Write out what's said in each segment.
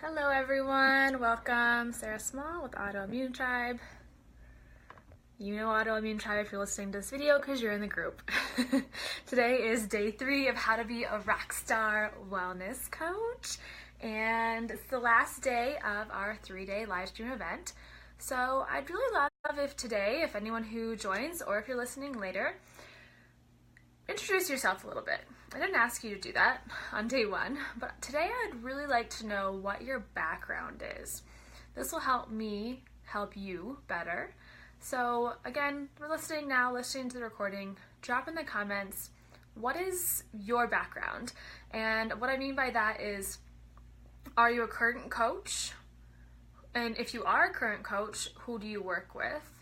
Hello everyone, welcome. Sarah Small with Autoimmune Tribe. You know Autoimmune Tribe if you're listening to this video because you're in the group. Today is day 3 of how to be a Rockstar wellness coach, and it's the last day of our 3-day live stream event. So I'd really love if today, if anyone who joins or if you're listening later, introduce yourself a little bit. I didn't ask you to do that on day 1, but today I'd really like to know what your background is. This will help me help you better. So again, we're listening to the recording, drop in the comments, what is your background? And what I mean by that is, are you a current coach? And if you are a current coach, who do you work with?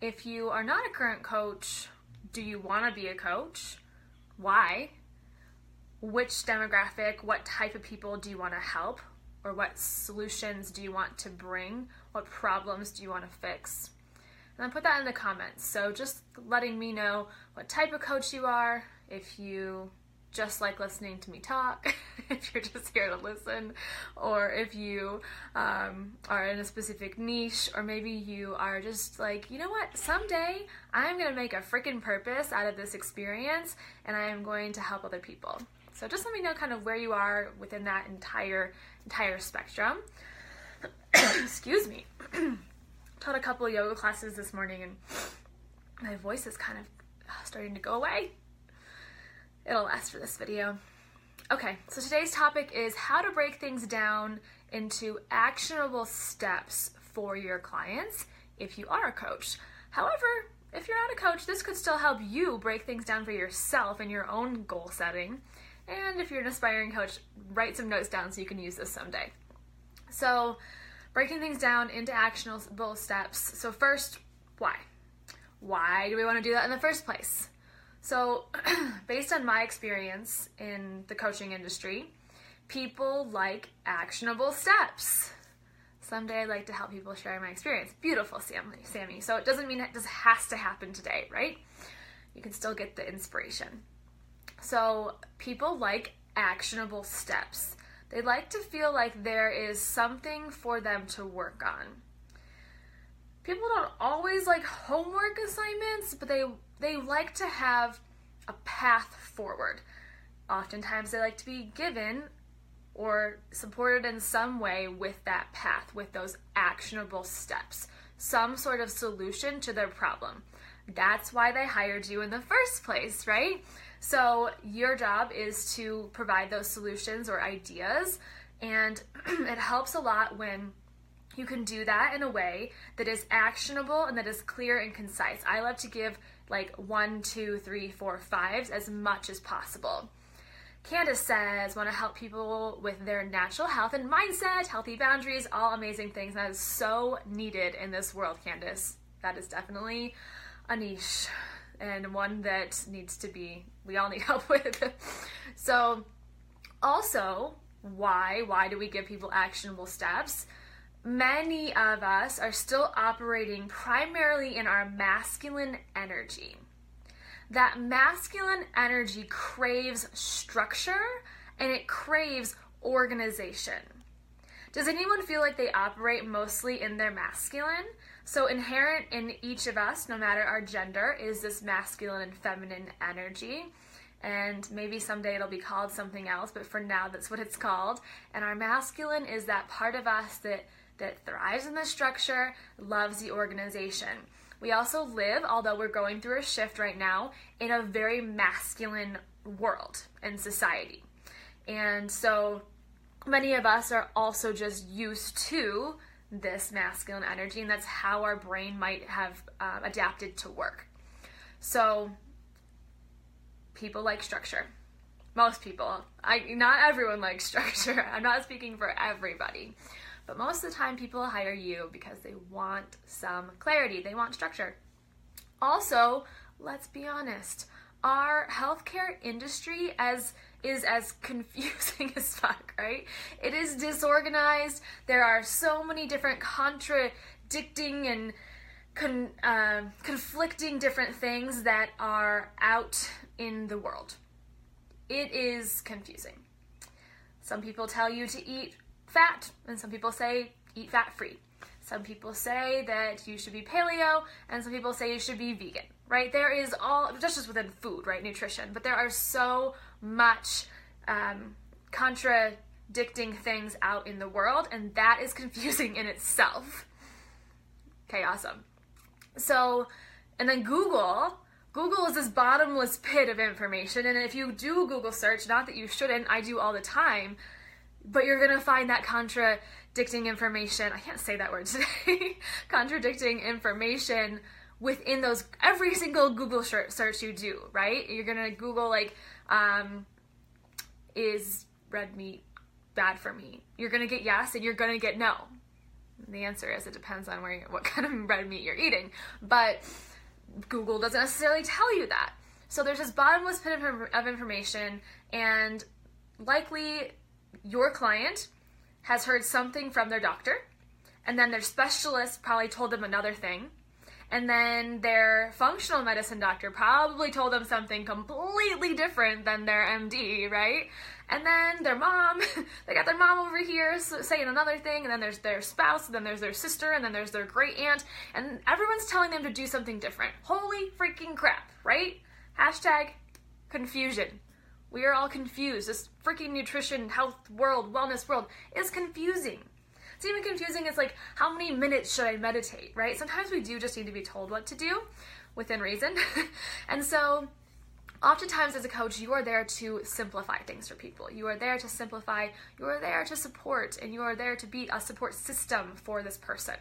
If you are not a current coach, do you want to be a coach? Why? Which demographic, what type of people do you want to help? Or what solutions do you want to bring? What problems do you want to fix? And then put that in the comments. So just letting me know what type of coach you are, if you just like listening to me talk, if you're just here to listen, or if you are in a specific niche, or maybe you are just like, you know what, someday I'm gonna make a freaking purpose out of this experience and I am going to help other people. So just let me know kind of where you are within that entire spectrum. Excuse me. Taught a couple of yoga classes this morning and my voice is kind of starting to go away. It'll last for this video. Okay, so today's topic is how to break things down into actionable steps for your clients if you are a coach. However, if you're not a coach, this could still help you break things down for yourself in your own goal setting. And if you're an aspiring coach, write some notes down so you can use this someday. So, breaking things down into actionable steps. So first, why? Why do we want to do that in the first place? So, based on my experience in the coaching industry, people like actionable steps. Someday I'd like to help people share my experience. Beautiful, Sammy. So it doesn't mean it just has to happen today, right? You can still get the inspiration. So people like actionable steps. They like to feel like there is something for them to work on. People don't always like homework assignments, but they like to have a path forward. Oftentimes they like to be given or supported in some way with that path, with those actionable steps, some sort of solution to their problem. That's why they hired you in the first place, right? So your job is to provide those solutions or ideas, and it helps a lot when you can do that in a way that is actionable and that is clear and concise. I love to give like 1, 2, 3, 4, 5s as much as possible. Candace says, want to help people with their natural health and mindset, healthy boundaries, all amazing things. That is so needed in this world, Candace. That is definitely a niche and one that we all need help with. So also, why do we give people actionable steps? Many of us are still operating primarily in our masculine energy. That masculine energy craves structure and it craves organization. Does anyone feel like they operate mostly in their masculine? So inherent in each of us, no matter our gender, is this masculine and feminine energy. And maybe someday it'll be called something else, but for now that's what it's called. And our masculine is that part of us that thrives in the structure, loves the organization. We also live, although we're going through a shift right now, in a very masculine world and society. And so many of us are also just used to this masculine energy, and that's how our brain might have adapted to work. So people like structure. Most people. Not everyone likes structure. I'm not speaking for everybody. But most of the time people hire you because they want some clarity. They want structure. Also, let's be honest, our healthcare industry is as confusing as fuck, right? It is disorganized. There are so many different contradicting and conflicting different things that are out in the world. It is confusing. Some people tell you to eat fat, and some people say eat fat-free. Some people say that you should be paleo, and some people say you should be vegan, right? There is all, just within food, right, nutrition, but there are so much contradicting things out in the world, and that is confusing in itself. Okay, awesome. So, and then Google is this bottomless pit of information, and if you do Google search, not that you shouldn't, I do all the time, but you're gonna find that contradicting information, I can't say that word today, contradicting information within those, every single Google search you do, right? You're gonna Google like, is red meat bad for me? You're gonna get yes, and you're gonna get no. And the answer is it depends on what kind of red meat you're eating, but Google doesn't necessarily tell you that. So there's this bottomless pit of information, and likely your client has heard something from their doctor, and then their specialist probably told them another thing, and then their functional medicine doctor probably told them something completely different than their MD, right? And then their mom, they got their mom over here saying another thing, and then there's their spouse, and then there's their sister, and then there's their great aunt, and everyone's telling them to do something different. Holy freaking crap, right? Hashtag confusion. We are all confused. This freaking nutrition, health world, wellness world is confusing. It's even confusing. It's like, how many minutes should I meditate, right? Sometimes we do just need to be told what to do within reason. And so oftentimes as a coach, you are there to simplify things for people. You are there to simplify, you are there to support, and you are there to be a support system for this person.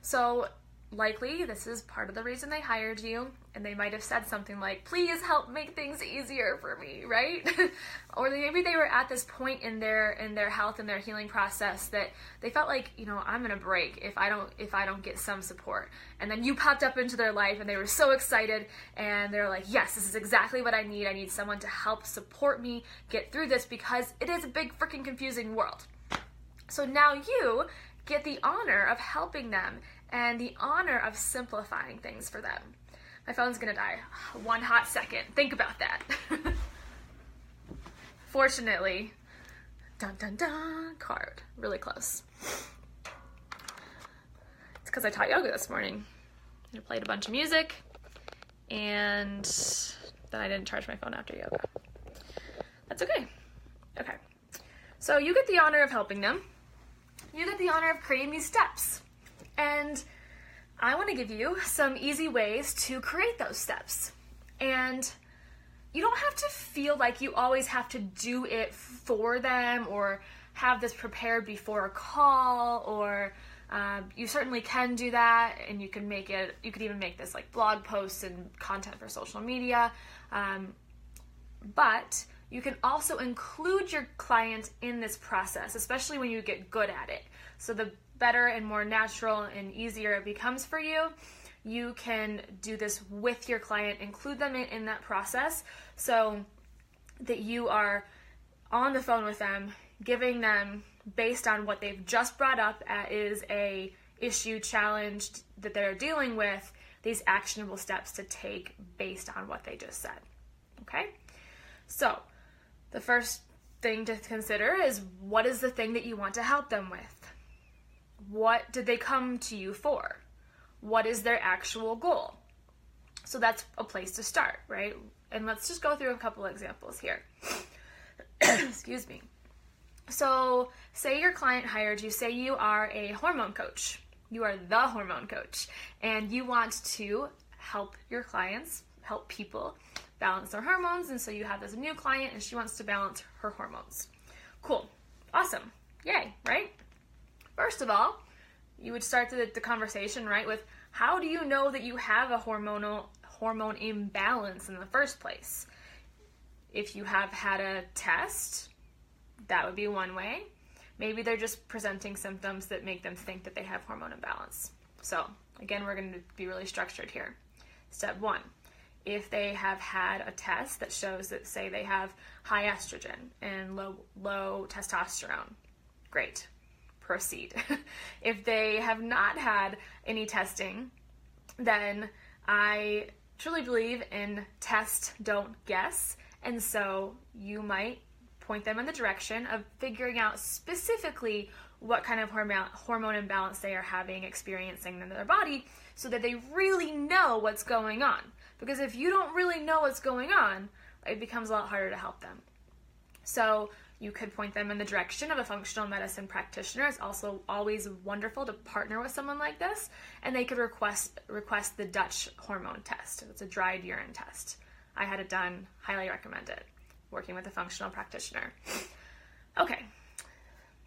So likely this is part of the reason they hired you, and they might have said something like, please help make things easier for me, right? Or maybe they were at this point in their health and their healing process that they felt like, you know, I'm gonna break if I don't get some support. And then you popped up into their life, and they were so excited, and they're like, yes, this is exactly what I need. I need someone to help support me get through this, because it is a big freaking confusing world. So now you get the honor of helping them and the honor of simplifying things for them. My phone's gonna die. 1 hot second. Think about that. Fortunately, dun dun dun, card. Really close. It's because I taught yoga this morning. I played a bunch of music, and then I didn't charge my phone after yoga. That's okay. Okay. So you get the honor of helping them. You get the honor of creating these steps. And I want to give you some easy ways to create those steps. And you don't have to feel like you always have to do it for them or have this prepared before a call, or you certainly can do that, and you can even make this like blog posts and content for social media. But you can also include your client in this process, especially when you get good at it. So the better and more natural and easier it becomes for you, you can do this with your client, include them in that process, so that you are on the phone with them, giving them, based on what they've just brought up is a issue, challenge that they're dealing with, these actionable steps to take based on what they just said. Okay? So the first thing to consider is, what is the thing that you want to help them with? What did they come to you for? What is their actual goal? So that's a place to start, right? And let's just go through a couple examples here. Excuse me. So say your client hired you, say you are a hormone coach. You are the hormone coach, and you want to help your clients, help people balance their hormones, and so you have this new client and she wants to balance her hormones. Cool. Awesome. Yay, right? First of all, you would start the conversation, right, with how do you know that you have a hormone imbalance in the first place? If you have had a test, that would be one way. Maybe they're just presenting symptoms that make them think that they have hormone imbalance. So again, we're going to be really structured here. Step 1, if they have had a test that shows that, say, they have high estrogen and low testosterone, great. Proceed. If they have not had any testing, then I truly believe in test, don't guess. And so you might point them in the direction of figuring out specifically what kind of hormone imbalance they are experiencing in their body, so that they really know what's going on. Because if you don't really know what's going on, it becomes a lot harder to help them. So you could point them in the direction of a functional medicine practitioner. It's also always wonderful to partner with someone like this, and they could request the Dutch hormone test. It's a dried urine test. I had it done, highly recommend it, working with a functional practitioner. Okay,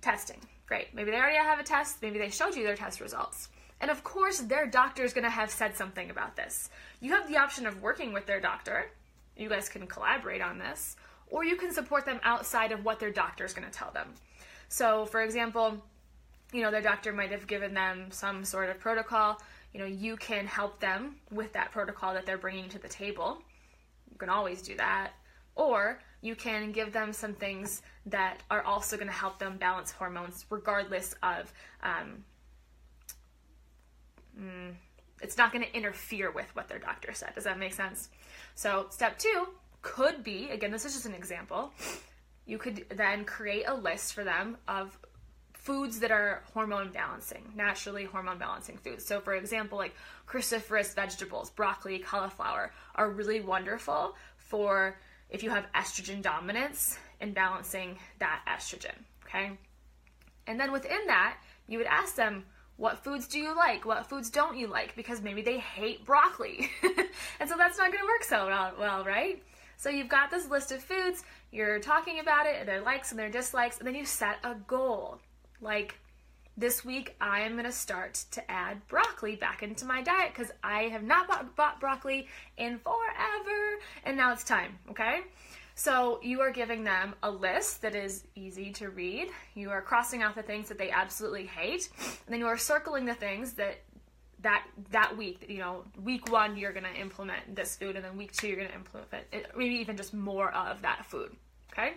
testing, great. Maybe they already have a test, maybe they showed you their test results. And of course, their doctor is gonna have said something about this. You have the option of working with their doctor. You guys can collaborate on this, or you can support them outside of what their doctor is gonna tell them. So for example, their doctor might have given them some sort of protocol. You can help them with that protocol that they're bringing to the table. You can always do that. Or you can give them some things that are also going to help them balance hormones regardless of, it's not going to interfere with what their doctor said. Does that make sense? So step 2 could be, again, this is just an example, you could then create a list for them of foods that are hormone balancing, naturally hormone balancing foods. So for example, like cruciferous vegetables, broccoli, cauliflower are really wonderful for if you have estrogen dominance and balancing that estrogen, okay? And then within that, you would ask them, what foods do you like? What foods don't you like? Because maybe they hate broccoli. And so that's not gonna work so well, right? So you've got this list of foods, you're talking about it, their likes and their dislikes, and then you set a goal. Like, this week I am going to start to add broccoli back into my diet because I have not bought broccoli in forever, and now it's time, okay? So you are giving them a list that is easy to read. You are crossing out the things that they absolutely hate, and then you are circling the things that week, week 1 you're going to implement this food, and then week 2 you're going to implement it, maybe even just more of that food, okay?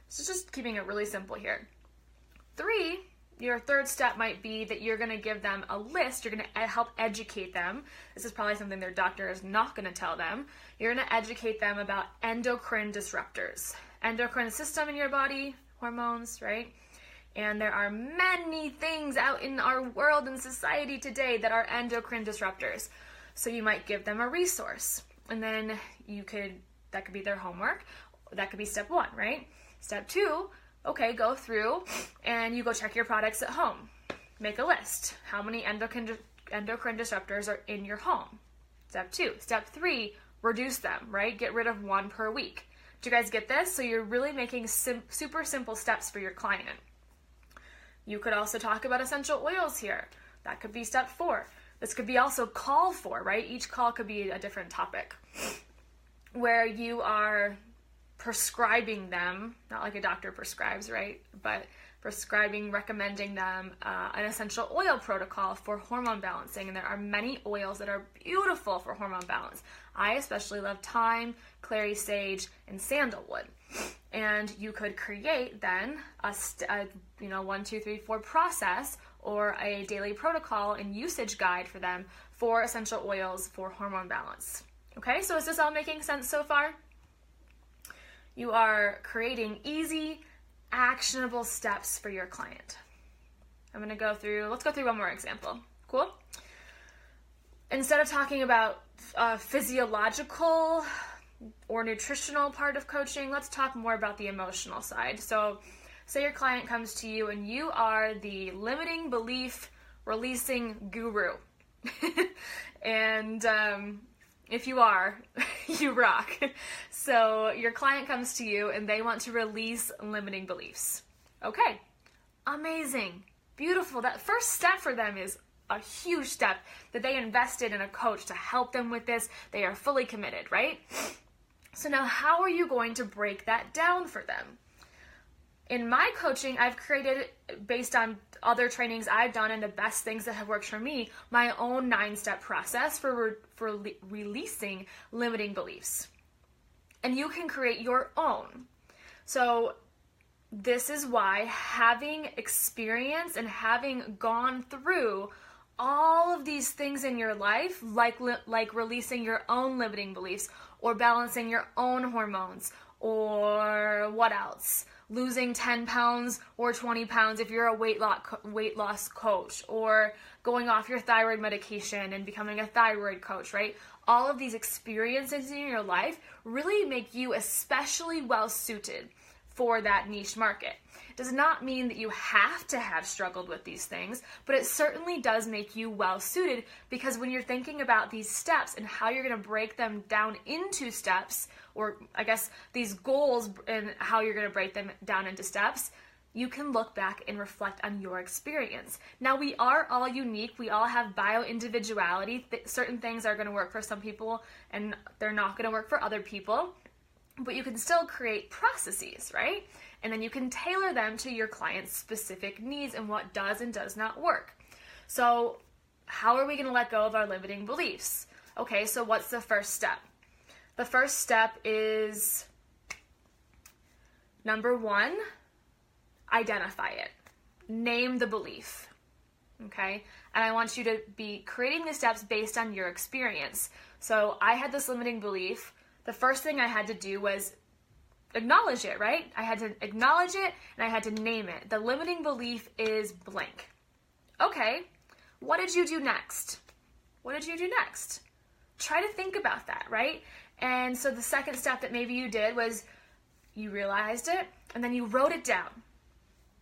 So just keeping it really simple here. 3, your third step might be that you're going to give them a list. You're going to help educate them. This is probably something their doctor is not going to tell them. You're going to educate them about endocrine disruptors. Endocrine system in your body, hormones, right? And there are many things out in our world and society today that are endocrine disruptors. So you might give them a resource. And then that could be their homework. That could be step 1, right? Step 2, okay, go through and you go check your products at home. Make a list. How many endocrine disruptors are in your home? Step 2. Step 3, reduce them, right? Get rid of 1 per week. Do you guys get this? So you're really making super simple steps for your client. You could also talk about essential oils here. That could be step 4. This could be also call for, right? Each call could be a different topic where you are prescribing them, not like a doctor prescribes, right? But recommending them an essential oil protocol for hormone balancing. And there are many oils that are beautiful for hormone balance. I especially love thyme, clary sage, and sandalwood. And you could create then a 1, 2, 3, 4 process or a daily protocol and usage guide for them for essential oils for hormone balance. Okay, so is this all making sense so far? You are creating easy, actionable steps for your client. Let's go through one more example. Cool? Instead of talking about physiological or nutritional part of coaching, let's talk more about the emotional side. So say your client comes to you and you are the limiting belief releasing guru. And if you are, you rock. So your client comes to you and they want to release limiting beliefs. Okay, amazing, beautiful. That first step for them is a huge step that they invested in a coach to help them with this. They are fully committed, right? So now how are you going to break that down for them? In my coaching, I've created, based on other trainings I've done and the best things that have worked for me, my own 9-step process for releasing limiting beliefs. And you can create your own. So this is why having experience and having gone through all of these things in your life, like releasing your own limiting beliefs or balancing your own hormones or what else? Losing 10 pounds or 20 pounds if you're a weight loss coach, or going off your thyroid medication and becoming a thyroid coach, right? All of these experiences in your life really make you especially well suited for that niche market. It does not mean that you have to have struggled with these things, but it certainly does make you well suited, because when you're thinking about these steps and how you're going to break them down into steps, or I guess these goals and how you're going to break them down into steps, you can look back and reflect on your experience. Now, we are all unique. We all have bio-individuality. Certain things are going to work for some people and they're not going to work for other people. But you can still create processes, right? And then you can tailor them to your client's specific needs and what does and does not work. So how are we going to let go of our limiting beliefs? Okay, so what's the first step? The first step is, number one, identify it. Name the belief, okay? And I want you to be creating the steps based on your experience. So I had this limiting belief. The first thing I had to do was acknowledge it, right? I had to acknowledge it and I had to name it. The limiting belief is blank. Okay, what did you do next? What did you do next? Try to think about that, right? And so the second step that maybe you did was you realized it and then you wrote it down.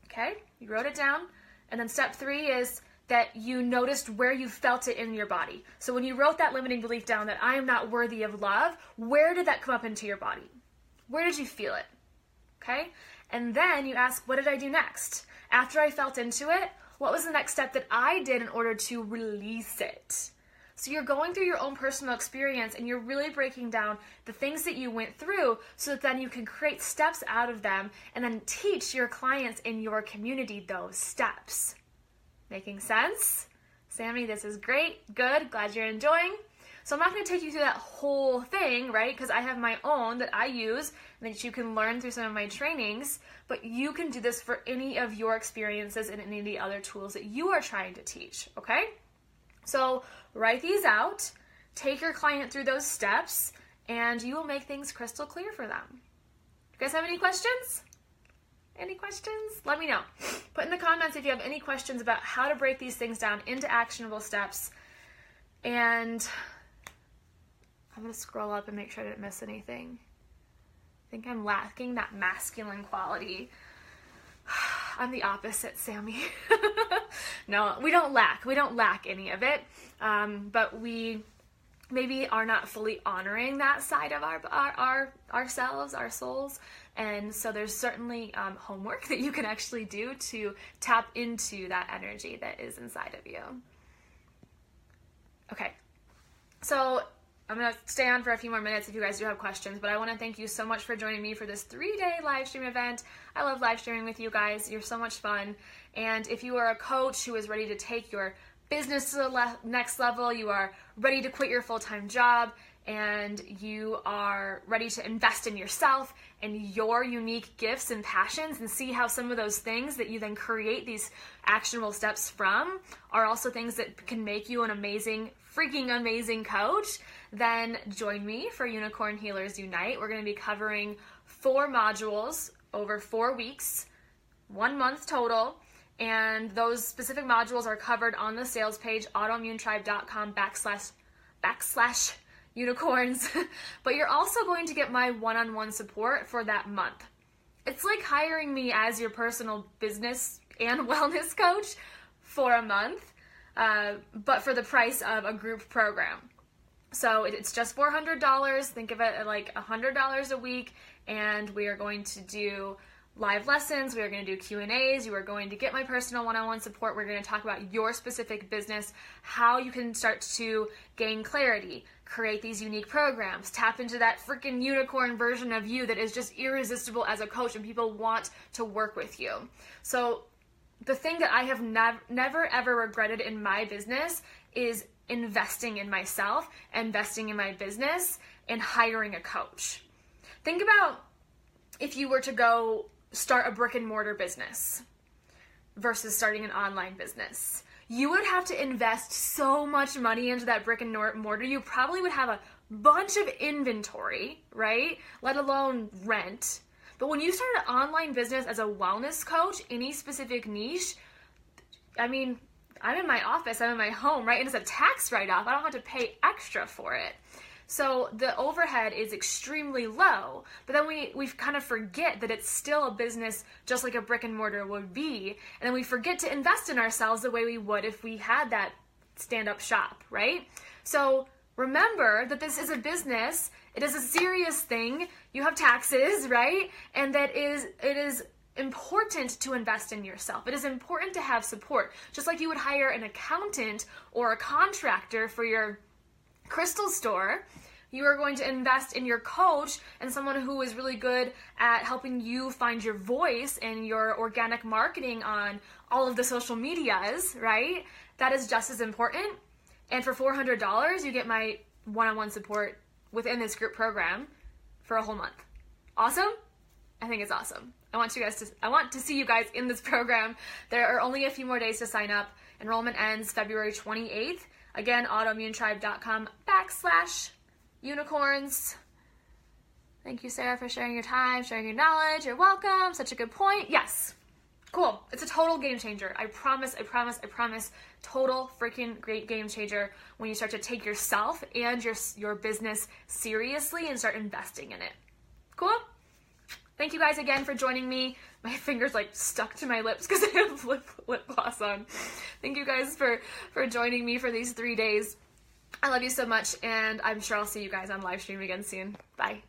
Okay, you wrote it down. And then step 3 is that you noticed where you felt it in your body. So when you wrote that limiting belief down, that I am not worthy of love, where did that come up into your body? Where did you feel it? Okay? And then you ask, what did I do next? After I felt into it, what was the next step that I did in order to release it? So you're going through your own personal experience and you're really breaking down the things that you went through so that then you can create steps out of them and then teach your clients in your community those steps. Making sense? Sammy, this is great. Good. Glad you're enjoying. So I'm not going to take you through that whole thing, right? Because I have my own that I use and that you can learn through some of my trainings, but you can do this for any of your experiences and any of the other tools that you are trying to teach, okay? So write these out, take your client through those steps, and you will make things crystal clear for them. You guys have any questions? Any questions? Let me know. Put in the comments if you have any questions about how to break these things down into actionable steps. And I'm going to scroll up and make sure I didn't miss anything. I think I'm lacking that masculine quality. I'm the opposite, Sammy. No, we don't lack any of it. But we maybe are not fully honoring that side of ourselves, our souls. And so there's certainly homework that you can actually do to tap into that energy that is inside of you. Okay, so I'm going to stay on for a few more minutes if you guys do have questions, but I want to thank you so much for joining me for this 3-day live stream event. I love live streaming with you guys. You're so much fun. And if you are a coach who is ready to take your business to the next level, you are ready to quit your full-time job, and you are ready to invest in yourself and your unique gifts and passions and see how some of those things that you then create these actionable steps from are also things that can make you an amazing, freaking amazing coach, then join me for Unicorn Healers Unite. We're going to be covering 4 modules over 4 weeks, 1 month total. And those specific modules are covered on the sales page, autoimmunetribe.com/unicorns. But you're also going to get my one-on-one support for that month. It's like hiring me as your personal business and wellness coach for a month, but for the price of a group program. So it's just $400. Think of it like $100 a week, and we are going to do live lessons, we are going to do Q&As, you are going to get my personal one-on-one support, we're going to talk about your specific business, how you can start to gain clarity, create these unique programs, tap into that freaking unicorn version of you that is just irresistible as a coach and people want to work with you. So the thing that I have never ever regretted in my business is investing in myself, investing in my business, and hiring a coach. Think about if you were to go start a brick and mortar business versus starting an online business. You would have to invest so much money into that brick and mortar. You probably would have a bunch of inventory, right? Let alone rent. But when you start an online business as a wellness coach, any specific niche, I mean, I'm in my office, I'm in my home, right? And it's a tax write-off. I don't have to pay extra for it. So the overhead is extremely low, but then we kind of forget that it's still a business just like a brick and mortar would be. And then we forget to invest in ourselves the way we would if we had that stand-up shop, right? So remember that this is a business. It is a serious thing. You have taxes, right? And it is important to invest in yourself. It is important to have support. Just like you would hire an accountant or a contractor for your crystal store, you are going to invest in your coach and someone who is really good at helping you find your voice and your organic marketing on all of the social medias, right? That is just as important. And for $400, you get my one-on-one support within this group program for a whole month. Awesome? I think it's awesome. I want to see you guys in this program. There are only a few more days to sign up. Enrollment ends February 28th. Again, autoimmunetribe.com/unicorns. Thank you, Sarah, for sharing your time, sharing your knowledge. You're welcome. Such a good point. Yes. Cool. It's a total game changer. I promise. Total freaking great game changer when you start to take yourself and your business seriously and start investing in it. Cool? Thank you guys again for joining me. My finger's like stuck to my lips because I have lip gloss on. Thank you guys for joining me for these 3 days. I love you so much, and I'm sure I'll see you guys on live stream again soon. Bye.